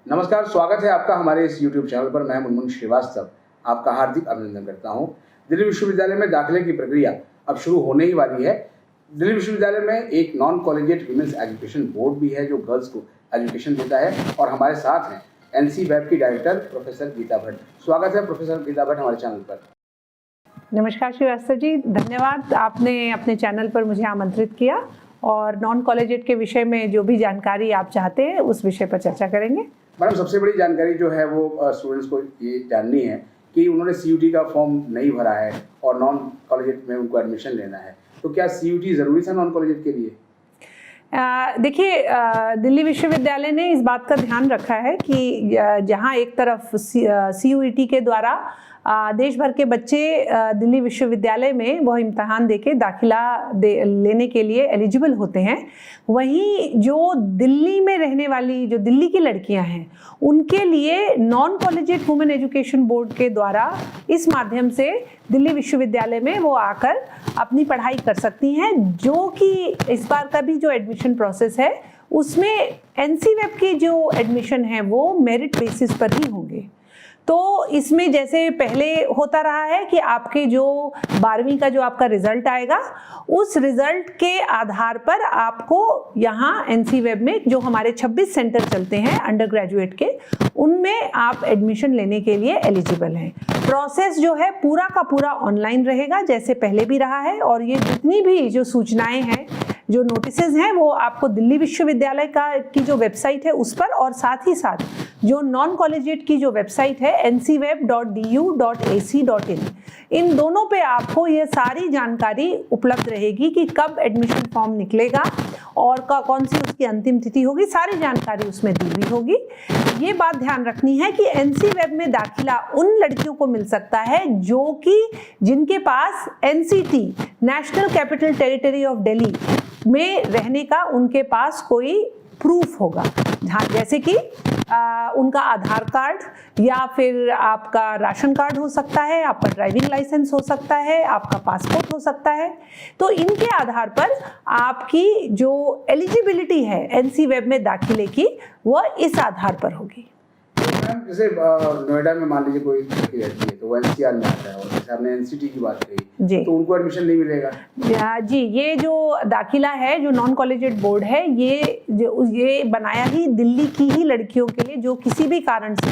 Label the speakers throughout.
Speaker 1: नमस्कार, स्वागत है आपका हमारे इस YouTube चैनल पर। मैं मुनमुन श्रीवास्तव आपका हार्दिक अभिनंदन करता हूं। दिल्ली विश्वविद्यालय में दाखिले की प्रक्रिया अब शुरू होने ही वाली है। दिल्ली विश्वविद्यालय में एक non collegiate women's education board भी है जो गर्ल्स को एजुकेशन देता है, और हमारे साथ हैं NC-WEB की डायरेक्टर प्रोफेसर गीता भट्ट। स्वागत है प्रोफेसर गीता भट्ट हमारे चैनल पर।
Speaker 2: नमस्कार श्रीवास्तव जी, धन्यवाद आपने अपने चैनल पर मुझे आमंत्रित किया और नॉन कॉलेजिएट के विषय में जो भी जानकारी आप चाहते हैं उस विषय पर चर्चा करेंगे।
Speaker 1: मैडम, सबसे बड़ी जानकारी जो है वो स्टूडेंट्स को ये जाननी है कि उन्होंने CUT का फॉर्म नहीं भरा है और नॉन कॉलेजिएट में उनको एडमिशन लेना है, तो क्या CUT ज़रूरी था नॉन कॉलेजिएट के लिए?
Speaker 2: देखिए, दिल्ली विश्वविद्यालय ने इस बात का ध्यान रखा है कि जहां एक तरफ CUET के द्वारा देश भर के बच्चे दिल्ली विश्वविद्यालय में वह इम्तहान देके दाखिला लेने के लिए एलिजिबल होते हैं, वहीं जो दिल्ली में रहने वाली जो दिल्ली की लड़कियां हैं उनके लिए non collegiate women education board के द्वारा इस माध्यम से दिल्ली विश्वविद्यालय में वो आकर अपनी पढ़ाई कर सकती हैं, जो कि इस बार का भी जो एडमिशन प्रोसेस है उसमें NC-WEB की जो एडमिशन है वो मेरिट बेसिस पर ही होंगे। तो इसमें जैसे पहले होता रहा है कि आपके जो 12वीं का जो आपका रिजल्ट आएगा उस रिजल्ट के आधार पर आपको यहाँ NC-WEB में जो हमारे 26 सेंटर चलते हैं अंडर ग्रेजुएट के, उनमें आप एडमिशन लेने के लिए एलिजिबल हैं। प्रोसेस जो है पूरा का पूरा ऑनलाइन रहेगा जैसे पहले भी रहा है, और ये जितनी भी जो सूचनाएं हैं जो नोटिसेस हैं वो आपको दिल्ली विश्वविद्यालय की जो वेबसाइट है उस पर, और साथ ही साथ जो नॉन कॉलेजिएट की जो वेबसाइट है ncweb.du.ac.in, इन दोनों पे आपको ये सारी जानकारी उपलब्ध रहेगी कि कब एडमिशन फॉर्म निकलेगा और कौन सी उसकी अंतिम तिथि होगी, सारी जानकारी उसमें दी हुई होगी। ये बात ध्यान रखनी है कि NC-WEB में दाखिला उन लड़कियों को मिल सकता है जो कि जिनके पास NCT national capital territory of Delhi में रहने का उनके पास कोई प्रूफ होगा, जैसे कि उनका आधार कार्ड या फिर आपका राशन कार्ड हो सकता है, आपका ड्राइविंग लाइसेंस हो सकता है, आपका पासपोर्ट हो सकता है। तो इनके आधार पर आपकी जो एलिजिबिलिटी है NC-WEB में दाखिले की वह इस आधार पर होगी।
Speaker 1: मैम, जैसे नोएडा में मान लीजिए कोई लड़की रहती है तो वो NCR में आता है, और जैसे आपने NCT की बात कही तो उनको एडमिशन नहीं मिलेगा?
Speaker 2: जी, ये जो दाखिला है जो नॉन कॉलेजिएट बोर्ड है ये बनाया ही दिल्ली की ही लड़कियों के लिए जो किसी भी कारण से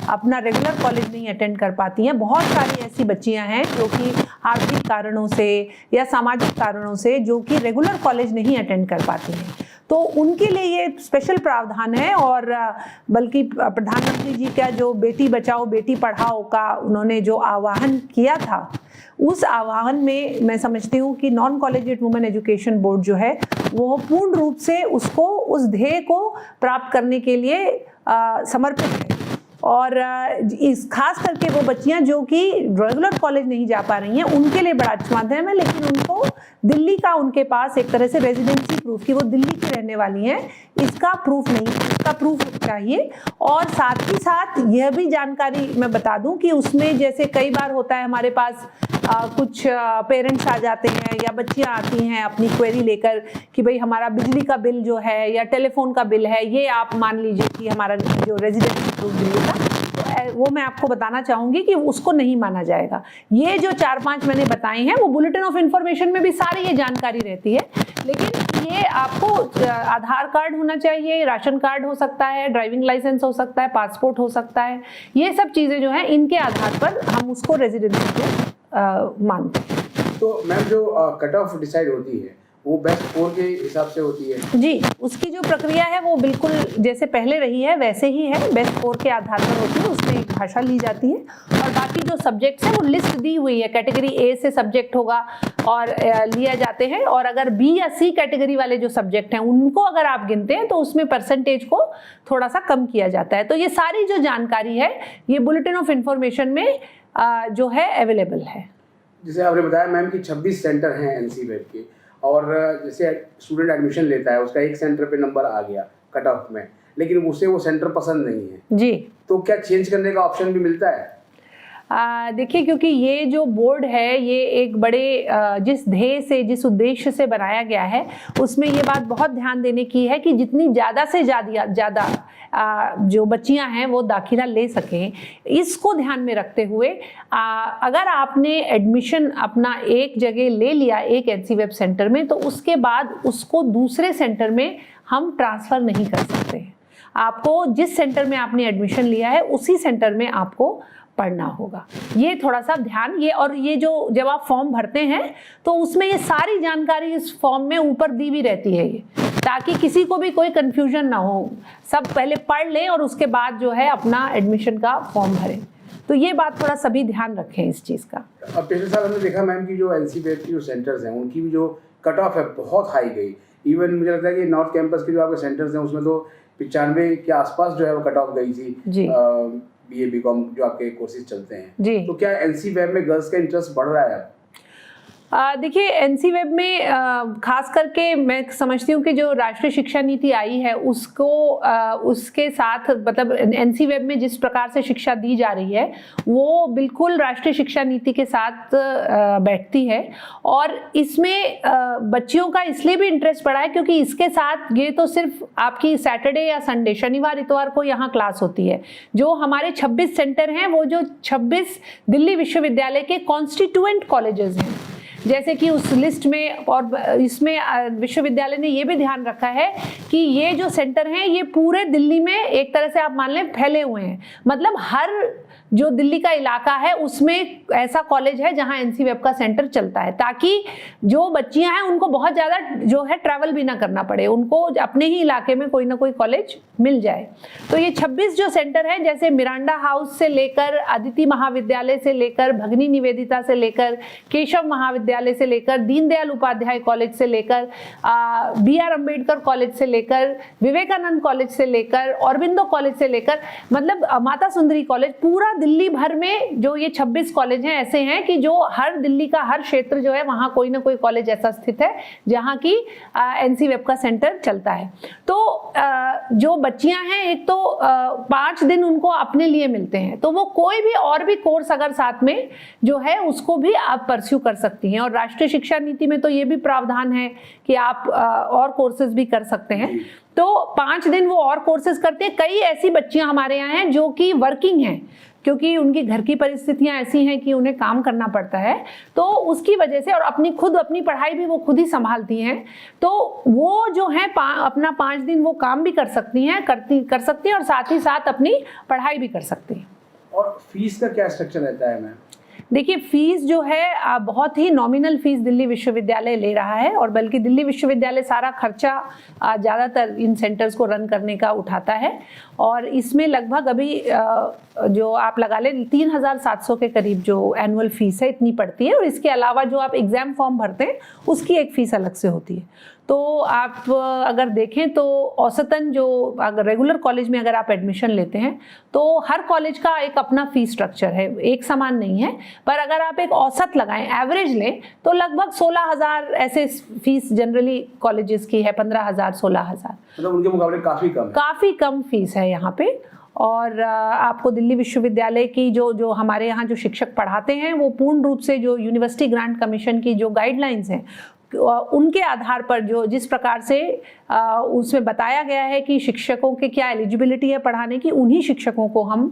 Speaker 2: अपना रेगुलर कॉलेज नहीं अटेंड कर पाती हैं। बहुत सारी ऐसी बच्चियां हैं जो कि आर्थिक कारणों से या सामाजिक कारणों से जो कि रेगुलर कॉलेज नहीं अटेंड कर पाती हैं, तो उनके लिए ये स्पेशल प्रावधान है। और बल्कि प्रधानमंत्री जी का जो बेटी बचाओ बेटी पढ़ाओ का उन्होंने जो आह्वान किया था, उस आह्वान में मैं समझती हूँ कि non collegiate women education board जो है वो पूर्ण रूप से उसको उस ध्येय को प्राप्त करने के लिए समर्पित है। और इस खास करके वो बच्चियां जो कि रेगुलर कॉलेज नहीं जा पा रही हैं उनके लिए बड़ा अच्छा माध्यम है, लेकिन उनको दिल्ली का उनके पास एक तरह से रेजिडेंसी प्रूफ कि वो दिल्ली की रहने वाली हैं इसका प्रूफ नहीं, इसका प्रूफ चाहिए। और साथ ही साथ यह भी जानकारी मैं बता दूं कि उसमें जैसे कई बार होता है हमारे पास कुछ पेरेंट्स आ जाते हैं या बच्चियां आती हैं अपनी क्वेरी लेकर कि भाई हमारा बिजली का बिल जो है या टेलीफोन का बिल है ये आप मान लीजिए कि हमारा जो रेजिडेंसी प्रूफ दिल्ली का, तो वो मैं आपको बताना चाहूँगी कि उसको नहीं माना जाएगा। ये जो 4-5 मैंने बताए हैं वो बुलेटिन ऑफ इंफॉर्मेशन में भी सारी ये जानकारी रहती है, लेकिन ये आपको आधार कार्ड होना चाहिए, राशन कार्ड हो सकता है, ड्राइविंग लाइसेंस हो सकता है, पासपोर्ट हो सकता है, ये सब चीज़ें जो हैं इनके आधार पर हम उसको रेजिडेंसी को मानते हैं।
Speaker 1: तो मैम जो कट ऑफ डिसाइड होती है वो बेस्ट स्कोर के हिसाब से होती है?
Speaker 2: जी, उसकी जो प्रक्रिया है वो बिल्कुल जैसे पहले रही है वैसे ही है, बेस्ट स्कोर के आधार पर होती है। उसमें एक भाषा ली जाती है और बाकी जो सब्जेक्ट्स हैं वो लिस्ट दी हुई है, कैटेगरी A से सब्जेक्ट होगा और लिया जाते हैं, और अगर B या C कैटेगरी वाले जो सब्जेक्ट हैं उनको अगर आप गिनते हैं तो उसमें परसेंटेज को थोड़ा सा कम किया जाता है। तो ये सारी जो जानकारी है ये बुलेटिन ऑफ इंफॉर्मेशन में जो है अवेलेबल है।
Speaker 1: जैसे आपने बताया मैम कि 26 सेंटर हैं NC-WEB के, और जैसे स्टूडेंट एडमिशन लेता है उसका एक सेंटर पे नंबर आ गया कट ऑफ में, लेकिन उसे वो सेंटर पसंद नहीं है
Speaker 2: जी,
Speaker 1: तो क्या चेंज करने का ऑप्शन भी मिलता है?
Speaker 2: देखिए, क्योंकि ये जो बोर्ड है ये एक बड़े जिस ध्येय से, जिस उद्देश्य से बनाया गया है, उसमें ये बात बहुत ध्यान देने की है कि जितनी ज़्यादा से ज़्यादा जो बच्चियां हैं वो दाखिला ले सकें। इसको ध्यान में रखते हुए अगर आपने एडमिशन अपना एक जगह ले लिया एक एनसीवेब सेंटर में, तो उसके बाद उसको दूसरे सेंटर में हम ट्रांसफ़र नहीं कर सकते हैं। आपको जिस सेंटर में आपने एडमिशन लिया है उसी सेंटर में आपको पढ़ना होगा। ये थोड़ा सा ध्यान, ये और ये जो जब आप फॉर्म भरते हैं तो उसमें ये सारी जानकारी इस फॉर्म में ऊपर दी भी रहती है, ये ताकि किसी को भी कोई कंफ्यूजन ना हो। सब पहले पढ़ लें और उसके बाद जो है अपना एडमिशन का फॉर्म भरें। तो ये बात थोड़ा सभी ध्यान रखें इस चीज़ का।
Speaker 1: अब पिछले साल हमने देखा मैम की जो एनसीवेब की जो सेंटर्स हैं उनकी भी जो कट ऑफ है बहुत हाई गई। इवन मुझे लगता है कि नॉर्थ कैंपस के जो आपके सेंटर्स हैं उसमें तो 95 के आसपास जो है वो कट ऑफ गई थी
Speaker 2: जी।
Speaker 1: BA BCom जो आपके कोर्सेज चलते हैं
Speaker 2: जी।
Speaker 1: तो क्या एनसीवेब में गर्ल्स का इंटरेस्ट बढ़ रहा है अब?
Speaker 2: देखिए, एनसीवेब में खास करके मैं समझती हूँ कि जो राष्ट्रीय शिक्षा नीति आई है उसको उसके साथ, मतलब एनसीवेब में जिस प्रकार से शिक्षा दी जा रही है वो बिल्कुल राष्ट्रीय शिक्षा नीति के साथ बैठती है। और इसमें बच्चियों का इसलिए भी इंटरेस्ट बढ़ा है क्योंकि इसके साथ ये तो सिर्फ आपकी सैटरडे या संडे, शनिवार इतवार को यहाँ क्लास होती है। जो हमारे 26 सेंटर हैं वो जो 26 दिल्ली विश्वविद्यालय के कॉन्स्टिट्यूएंट कॉलेजेस हैं, जैसे कि उस लिस्ट में, और इसमें विश्वविद्यालय ने ये भी ध्यान रखा है कि ये जो सेंटर हैं ये पूरे दिल्ली में एक तरह से आप मान लें फैले हुए हैं। मतलब हर जो दिल्ली का इलाका है उसमें ऐसा कॉलेज है जहां एनसीवेब का सेंटर चलता है, ताकि जो बच्चियां हैं उनको बहुत ज़्यादा जो है ट्रैवल भी ना करना पड़े, उनको अपने ही इलाके में कोई ना कोई कॉलेज मिल जाए। तो ये 26 जो सेंटर हैं, जैसे मिरांडा हाउस से लेकर अदिति महाविद्यालय से लेकर भगिनी निवेदिता से लेकर केशव महाविद्यालय से लेकर दीनदयाल उपाध्याय कॉलेज से लेकर BR अम्बेडकर कॉलेज से लेकर विवेकानंद कॉलेज से लेकर औरबिंदो कॉलेज से लेकर, मतलब माता सुंदरी कॉलेज, पूरा दिल्ली भर में जो ये 26 कॉलेज हैं ऐसे हैं कि जो हर दिल्ली का हर क्षेत्र जो है वहाँ कोई ना कोई कॉलेज ऐसा स्थित है जहाँ की एनसीवेब का सेंटर चलता है। तो जो बच्चियां हैं, एक तो 5 दिन उनको अपने लिए मिलते हैं, तो वो कोई भी और भी कोर्स अगर साथ में जो है उसको भी आप परस्यू कर सकती हैं। और राष्ट्रीय शिक्षा नीति में तो ये भी प्रावधान है कि आप और कोर्सेज भी कर सकते हैं। तो 5 दिन वो और कोर्सेज करते हैं। कई ऐसी बच्चियां हमारे यहाँ हैं जो कि वर्किंग हैं, क्योंकि उनकी घर की परिस्थितियां ऐसी हैं कि उन्हें काम करना पड़ता है, तो उसकी वजह से, और अपनी पढ़ाई भी वो खुद ही संभालती हैं, तो वो जो है अपना 5 दिन वो काम भी कर सकती हैं, कर सकती हैं और साथ ही साथ अपनी पढ़ाई भी कर सकती हैं।
Speaker 1: और फीस का क्या स्ट्रक्चर रहता है मैम?
Speaker 2: देखिए, फीस जो है बहुत ही नॉमिनल फीस दिल्ली विश्वविद्यालय ले रहा है, और बल्कि दिल्ली विश्वविद्यालय सारा खर्चा ज़्यादातर इन सेंटर्स को रन करने का उठाता है। और इसमें लगभग अभी जो आप लगा लें 3700 के करीब जो एनुअल फीस है इतनी पड़ती है। और इसके अलावा जो आप एग्ज़ाम फॉर्म भरते हैं उसकी एक फ़ीस अलग से होती है। तो आप अगर देखें तो औसतन जो अगर रेगुलर कॉलेज में अगर आप एडमिशन लेते हैं तो हर कॉलेज का एक अपना फ़ीस स्ट्रक्चर है, एक समान नहीं है। पर अगर आप एक औसत लगाएं, एवरेज लें, तो लगभग 16,000 ऐसे फीस जनरली कॉलेजेस की है, 15,000 16,000,
Speaker 1: मतलब उनके मुकाबले काफ़ी कम
Speaker 2: फीस है यहाँ पे। और आपको दिल्ली विश्वविद्यालय की जो हमारे यहाँ जो शिक्षक पढ़ाते हैं वो पूर्ण रूप से जो यूनिवर्सिटी ग्रांट कमीशन की जो गाइडलाइंस हैं उनके आधार पर जो जिस प्रकार से उसमें बताया गया है कि शिक्षकों के क्या एलिजिबिलिटी है पढ़ाने की, उन्हीं शिक्षकों को हम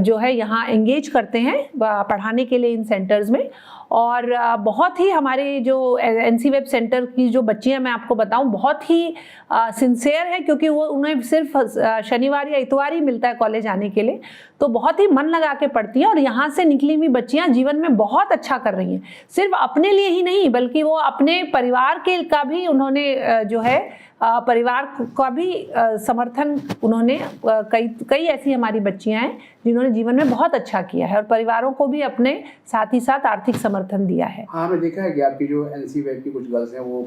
Speaker 2: जो है यहाँ एंगेज करते हैं पढ़ाने के लिए इन सेंटर्स में। और बहुत ही हमारे जो एनसीवेब सेंटर की जो बच्चियां मैं आपको बताऊं बहुत ही सिंसियर है, क्योंकि वो उन्हें सिर्फ शनिवार या इतवार ही मिलता है कॉलेज आने के लिए, तो बहुत ही मन लगा के पढ़ती हैं। और यहाँ से निकली हुई बच्चियां जीवन में बहुत अच्छा कर रही हैं, सिर्फ अपने लिए ही नहीं बल्कि वो अपने परिवार के का भी उन्होंने जो है परिवार का भी समर्थन उन्होंने कई ऐसी हमारी बच्चियां हैं जिन्होंने जीवन में बहुत अच्छा किया है और परिवारों को भी अपने साथ ही साथ आर्थिक समर्थन दिया है।
Speaker 1: हाँ, हमने देखा है कि आपकी जो एनसीवेब की कुछ गर्ल्स हैं वो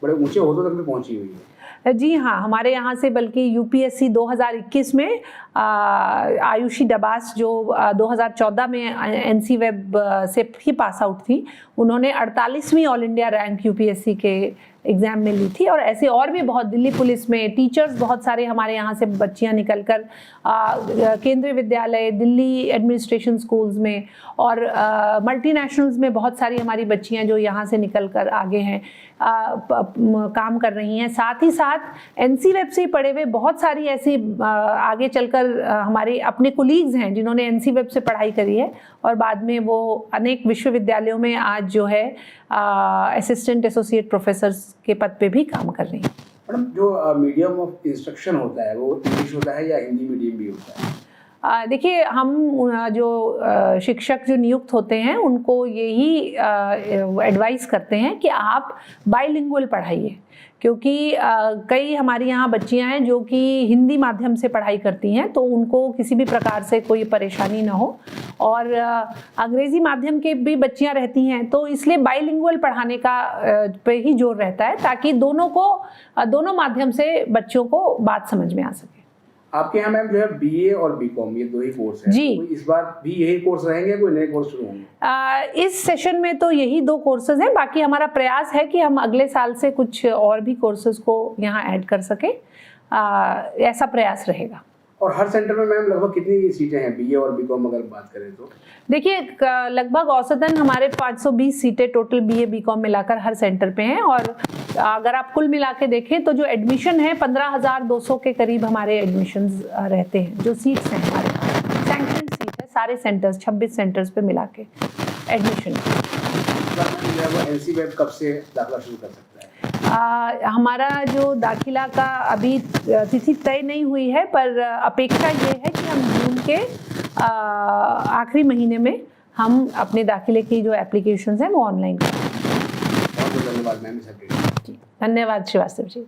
Speaker 1: बड़े ऊंचे ओहदों तक भी पहुंची हुई है।
Speaker 2: जी हाँ, हमारे यहाँ से बल्कि यूपीएससी 2021 में आयुषी डबास जो 2014 में एनसी वेब से ही पास आउट थी, उन्होंने 48वीं ऑल इंडिया रैंक यूपीएससी के एग्ज़ाम में ली थी। और ऐसे और भी बहुत, दिल्ली पुलिस में टीचर्स बहुत सारे हमारे यहाँ से बच्चियाँ निकलकर केंद्रीय विद्यालय, दिल्ली एडमिनिस्ट्रेशन स्कूल्स में और मल्टीनेशनल्स में बहुत सारी हमारी बच्चियाँ जो यहाँ से निकलकर आगे हैं काम कर रही हैं। साथ ही साथ एनसी वेब से पढ़े हुए बहुत सारी ऐसी आगे चलकर हमारे अपने कोलीग्स हैं जिन्होंने एनसी वेब से पढ़ाई करी है और बाद में वो अनेक विश्वविद्यालयों में आज जो है असिस्टेंट एसोसिएट प्रोफेसर्स के पद पे भी काम कर रही हैं।
Speaker 1: मैडम, जो मीडियम ऑफ इंस्ट्रक्शन होता है वो इंग्लिश होता है या हिंदी मीडियम भी होता है?
Speaker 2: देखिए, हम जो शिक्षक जो नियुक्त होते हैं उनको यही एडवाइस करते हैं कि आप बाइलिंगुअल पढ़ाइए, क्योंकि कई हमारी यहाँ बच्चियाँ हैं जो कि हिंदी माध्यम से पढ़ाई करती हैं, तो उनको किसी भी प्रकार से कोई परेशानी ना हो। और अंग्रेज़ी माध्यम के भी बच्चियाँ रहती हैं, तो इसलिए बाइलिंगुअल पढ़ाने का पे ही जोर रहता है ताकि दोनों माध्यम से बच्चों को बात समझ में आ सके।
Speaker 1: आपके यहाँ मैम जो है बीए और बीकॉम ये दो ही कोर्स हैं।
Speaker 2: जी।
Speaker 1: तो इस बार भी यही कोर्स रहेंगे, कोई नए कोर्स शुरू होंगे?
Speaker 2: इस सेशन में तो यही 2 कोर्सेज हैं। बाकी हमारा प्रयास है कि हम अगले साल से कुछ और भी कोर्सेज को यहाँ ऐड कर सकें, ऐसा प्रयास रहेगा।
Speaker 1: और हर सेंटर में मैम लगभग कितनी सीटें हैं बीए और बीकॉम अगर बात करें तो?
Speaker 2: देखिए, लगभग औसतन हमारे 520 सीटें टोटल बीए बीकॉम मिलाकर हर सेंटर पे हैं। और अगर आप कुल मिला के देखें तो जो एडमिशन है 15,200 के करीब हमारे एडमिशन्स रहते हैं, जो सीट्स हैं हमारे सैंक्शन सीट है सारे सेंटर्स 26 सेंटर्स पे मिला के एडमिशन।
Speaker 1: एनसी वेब कब से दाखिला शुरू कर सकता है?
Speaker 2: हमारा जो दाखिला का अभी तिथि तय नहीं हुई है, पर अपेक्षा ये है कि हम जून के आखिरी महीने में हम अपने दाखिले की जो एप्लीकेशंस हैं वो ऑनलाइन करें।
Speaker 1: बहुत बहुत धन्यवाद मैम।
Speaker 2: धन्यवाद श्रीवास्तव जी।